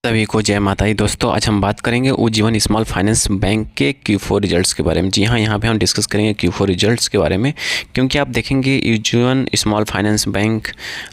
सभी को जय माता दी दोस्तों। आज हम बात करेंगे उज्जीवन स्मॉल फाइनेंस बैंक के Q4 रिजल्ट्स के बारे में। जी हाँ, यहाँ पे हम डिस्कस करेंगे Q4 रिजल्ट्स के बारे में, क्योंकि आप देखेंगे उज्जीवन स्मॉल फाइनेंस बैंक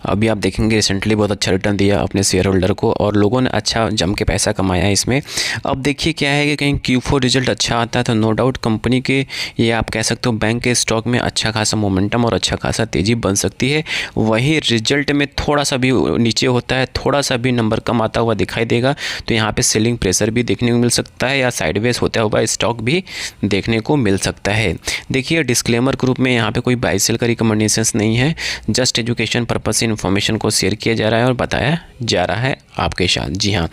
अभी आप देखेंगे रिसेंटली बहुत अच्छा रिटर्न दिया अपने शेयर होल्डर को और लोगों ने अच्छा जम के पैसा कमाया है इसमें। अब देखिए क्या है कि कहीं Q4 रिजल्ट अच्छा आता है तो नो डाउट कंपनी के ये आप कह सकते हो बैंक के स्टॉक में अच्छा खासा मोमेंटम और अच्छा खासा तेज़ी बन सकती है। वही रिजल्ट में थोड़ा सा भी नीचे होता है, थोड़ा सा भी नंबर कम आता हुआ दिखाई देगा तो यहाँ पे सेलिंग प्रेशर भी देखने को मिल सकता है या साइडवेज होता हुआ स्टॉक भी देखने को मिल सकता है। देखिए डिस्क्लेमर ग्रुप में यहाँ पे कोई बाय सेल का रिकमेंडेशंस नहीं है, जस्ट एजुकेशन पर्पस से इन्फॉर्मेशन को शेयर किया जा रहा है और बताया जा रहा है आपके साथ। जी हाँ,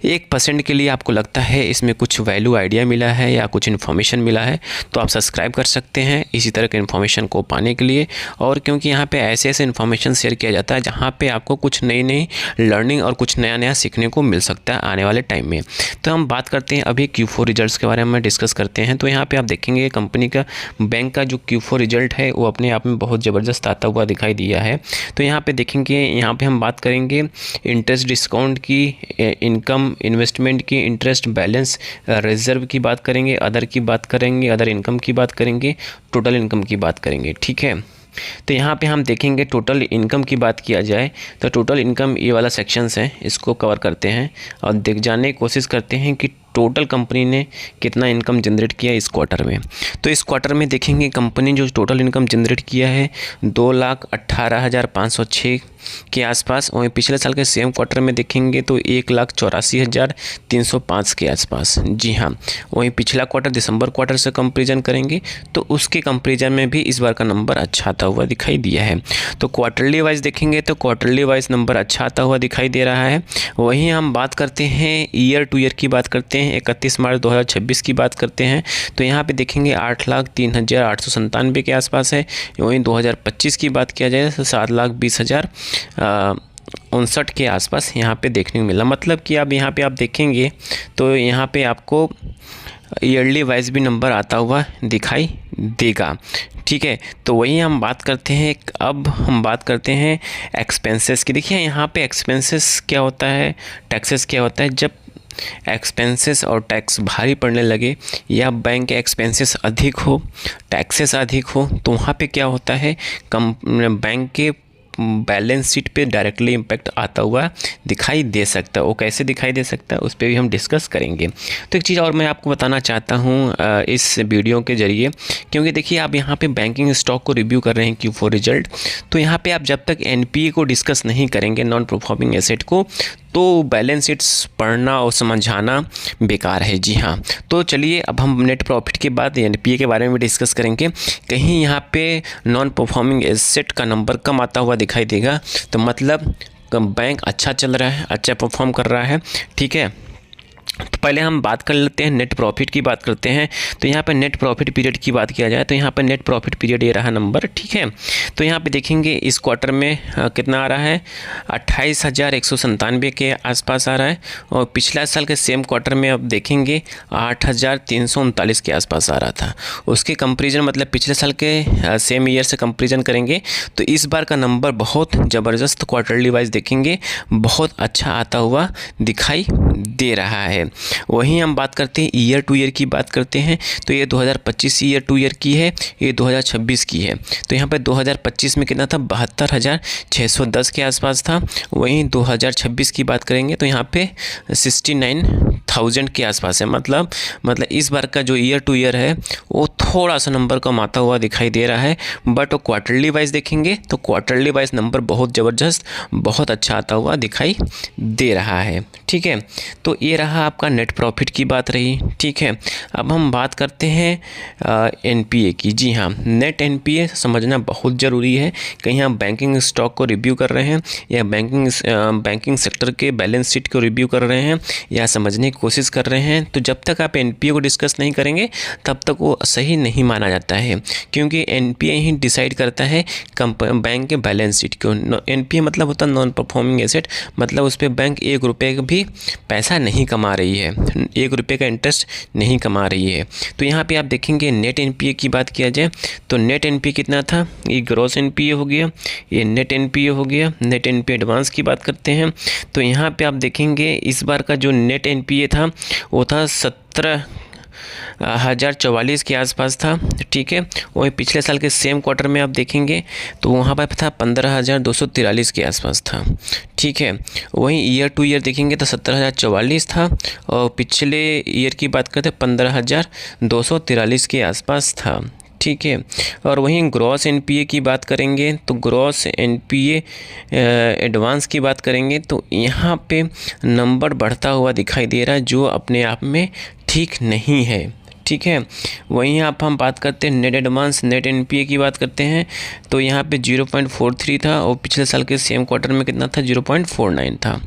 1% के लिए आपको लगता है इसमें कुछ वैल्यू आइडिया मिला है या कुछ इन्फॉर्मेशन मिला है तो आप सब्सक्राइब कर सकते हैं इसी तरह के इन्फॉर्मेशन को पाने के लिए। और क्योंकि यहाँ पे ऐसे इन्फॉर्मेशन शेयर किया जाता है जहाँ पे आपको कुछ नई नई लर्निंग और कुछ नया नया सीखने को मिल सकता है आने वाले टाइम में। तो हम बात करते हैं अभी Q4 रिजल्ट्स के बारे में डिस्कस करते हैं। तो यहाँ पे आप देखेंगे कंपनी का बैंक का जो Q4 रिजल्ट है वो अपने आप में बहुत ज़बरदस्त आता हुआ दिखाई दिया है। तो यहाँ पे देखेंगे, यहाँ पे हम बात करेंगे इंटरेस्ट डिस्काउंट की, इनकम इन्वेस्टमेंट की, इंटरेस्ट बैलेंस रिजर्व की बात करेंगे, अदर की बात करेंगे, अदर इनकम की बात करेंगे, टोटल इनकम की बात करेंगे। ठीक है, तो यहाँ पे हम देखेंगे टोटल इनकम की बात किया जाए तो टोटल इनकम ये वाला सेक्शंस है, इसको कवर करते हैं और देख जाने की कोशिश करते हैं कि टोटल कंपनी ने कितना इनकम जनरेट किया इस क्वार्टर में। तो इस क्वार्टर में देखेंगे कंपनी जो टोटल इनकम जनरेट किया है 2,18,506 के आसपास। वहीं पिछले साल के सेम क्वार्टर में देखेंगे तो 1,84,305 के आसपास। जी हाँ, वहीं पिछला क्वार्टर दिसंबर क्वार्टर से कंपेरिजन करेंगे तो उसके कंपेरिजन में भी इस बार का नंबर अच्छा आता हुआ दिखाई दिया है। तो क्वार्टरली वाइज देखेंगे तो क्वार्टरली वाइज नंबर अच्छा आता हुआ दिखाई दे रहा है। वहीं हम बात करते हैं ईयर टू ईयर की बात करते हैं, 31 मार्च 2026 की बात करते हैं तो यहाँ पे देखेंगे 8,03,897 के आसपास है। वहीं 2025 की बात किया जाए तो 7,20,059 के आसपास यहाँ पे देखने को मिला। मतलब कि अब यहाँ पे आप देखेंगे तो यहाँ पे आपको ईयरली वाइज भी नंबर आता हुआ दिखाई देगा। ठीक है, तो वही हम बात करते हैं। अब हम बात करते हैं एक्सपेंसेस की। देखिए यहाँ पे एक्सपेंसेस क्या होता है, टैक्सेस क्या होता है। जब एक्सपेंसेस और टैक्स भारी पड़ने लगे या बैंक के एक्सपेंसेस अधिक हो, टैक्सेस अधिक हो तो वहाँ पे क्या होता है, बैंक के बैलेंस शीट पे डायरेक्टली इम्पैक्ट आता हुआ दिखाई दे सकता है। वो कैसे दिखाई दे सकता है उस पर भी हम डिस्कस करेंगे। तो एक चीज़ और मैं आपको बताना चाहता हूँ इस वीडियो के ज़रिए, क्योंकि देखिए आप यहाँ पे बैंकिंग स्टॉक को रिव्यू कर रहे हैं Q4 रिजल्ट, तो यहाँ पे आप जब तक NPA को डिस्कस नहीं करेंगे, नॉन परफॉर्मिंग एसेट को, तो बैलेंस शीट्स पढ़ना और समझाना बेकार है। जी हाँ, तो चलिए अब हम नेट प्रॉफिट के बाद NPA के बारे में भी डिस्कस करेंगे। कहीं यहाँ पे नॉन परफॉर्मिंग एसेट का नंबर कम आता हुआ दिखाई देगा तो मतलब बैंक अच्छा चल रहा है, अच्छा परफॉर्म कर रहा है। ठीक है, तो पहले हम बात कर लेते हैं नेट प्रॉफिट की बात करते हैं। तो यहाँ पे नेट प्रॉफिट पीरियड की बात किया जाए तो यहाँ पे नेट प्रॉफिट पीरियड ये रहा नंबर। ठीक है, तो यहाँ पे देखेंगे इस क्वार्टर में कितना आ रहा है, 28,197 के आसपास आ रहा है और पिछला साल के सेम क्वार्टर में अब देखेंगे 8,339 के आसपास आ रहा था। उसके कंपेरिजन मतलब पिछले साल के सेम ईयर से कंपेरिजन करेंगे तो इस बार का नंबर बहुत ज़बरदस्त क्वार्टरली वाइज देखेंगे बहुत अच्छा आता हुआ दिखाई दे रहा है। वहीं हम बात करते हैं ईयर टू ईयर की बात करते हैं तो ये 2025 ईयर टू ईयर की है, ये 2026 की है। तो यहाँ पे 2025 में कितना था, 72,610 के आसपास था। वहीं 2026 की बात करेंगे तो यहाँ पे 69,000 के आसपास है। मतलब इस बार का जो ईयर टू ईयर है वो थोड़ा सा नंबर कम आता हुआ दिखाई दे रहा है, बट वो क्वार्टरली वाइज देखेंगे तो क्वार्टरली वाइज नंबर बहुत ज़बरदस्त बहुत अच्छा आता हुआ दिखाई दे रहा है। ठीक है, तो ये रहा आपका नेट प्रॉफिट की बात रही। ठीक है, अब हम बात करते हैं NPA की। जी हाँ, नेट NPA समझना बहुत ज़रूरी है। कहीं हम बैंकिंग स्टॉक को रिव्यू कर रहे हैं या बैंकिंग सेक्टर के बैलेंस शीट को रिव्यू कर रहे हैं या समझने की की कोशिश कर रहे हैं, तो जब तक आप एनपीए को डिस्कस नहीं करेंगे तब तक वो सही नहीं माना जाता है, क्योंकि एनपीए ही डिसाइड करता है बैंक के बैलेंस शीट को। एनपीए मतलब होता है नॉन परफॉर्मिंग एसेट, मतलब उस पर बैंक 1 रुपये का भी पैसा नहीं कमा रही है, 1 रुपये का इंटरेस्ट नहीं कमा रही है। तो यहाँ पे आप देखेंगे नेट एनपीए की बात किया जाए तो नेट एनपीए कितना था, ये ग्रॉस एनपीए हो गया, ये नेट एनपीए हो गया। नेट एनपीए एडवांस की बात करते हैं तो यहाँ पे आप देखेंगे इस बार का जो नेट एनपीए था वो था 17,044 के आसपास था, ठीक है। वही पिछले साल के सेम क्वार्टर में आप देखेंगे तो वहाँ पर था 15,243 के आसपास था, ठीक है। वहीं ईयर टू ईयर देखेंगे तो 17,044 था और पिछले ईयर की बात करते 15,243 के आसपास था, ठीक है। और वहीं ग्रॉस एनपीए की बात करेंगे तो ग्रॉस एनपीए एडवांस की बात करेंगे तो यहाँ पे नंबर बढ़ता हुआ दिखाई दे रहा है, जो अपने आप में ठीक नहीं है, ठीक है। वहीं आप हम बात करते हैं नेट एडवांस नेट एनपीए की बात करते हैं तो यहाँ पे 0.43 था और पिछले साल के सेम क्वार्टर में कितना था 0.49 था,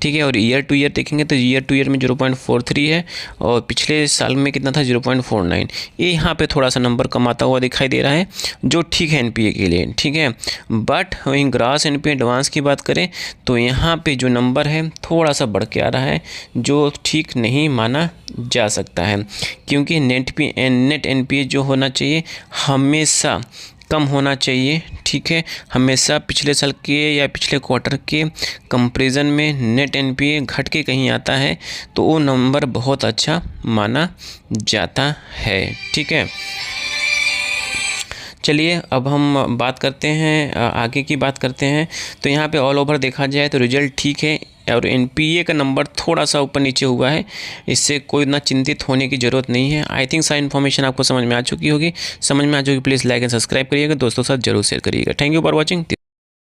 ठीक है। और ईयर टू ईयर देखेंगे तो ईयर टू ईयर में 0.43 है और पिछले साल में कितना था 0.49। ये यहाँ पे थोड़ा सा नंबर कमाता हुआ दिखाई दे रहा है, जो ठीक है एनपीए के लिए, ठीक है। बट वहीं ग्रॉस एनपीए एडवांस की बात करें तो यहाँ पे जो नंबर है थोड़ा सा बढ़ के आ रहा है, जो ठीक नहीं माना जा सकता है, क्योंकि नेट एनपीए जो होना चाहिए हमेशा कम होना चाहिए, ठीक है। हमेशा पिछले साल के या पिछले क्वार्टर के कंपैरिजन में नेट एनपीए घट के कहीं आता है तो वो नंबर बहुत अच्छा माना जाता है, ठीक है। चलिए अब हम बात करते हैं आगे की बात करते हैं तो यहाँ पे ऑल ओवर देखा जाए तो रिजल्ट ठीक है और एनपीए का नंबर थोड़ा सा ऊपर नीचे हुआ है, इससे कोई ना चिंतित होने की ज़रूरत नहीं है। आई थिंक सारी इन्फॉर्मेशन आपको समझ में आ चुकी होगी। समझ में आ चुकी प्लीज़ लाइक एंड सब्सक्राइब करिएगा, दोस्तों के साथ जरूर शेयर करिएगा। Thank you for watching.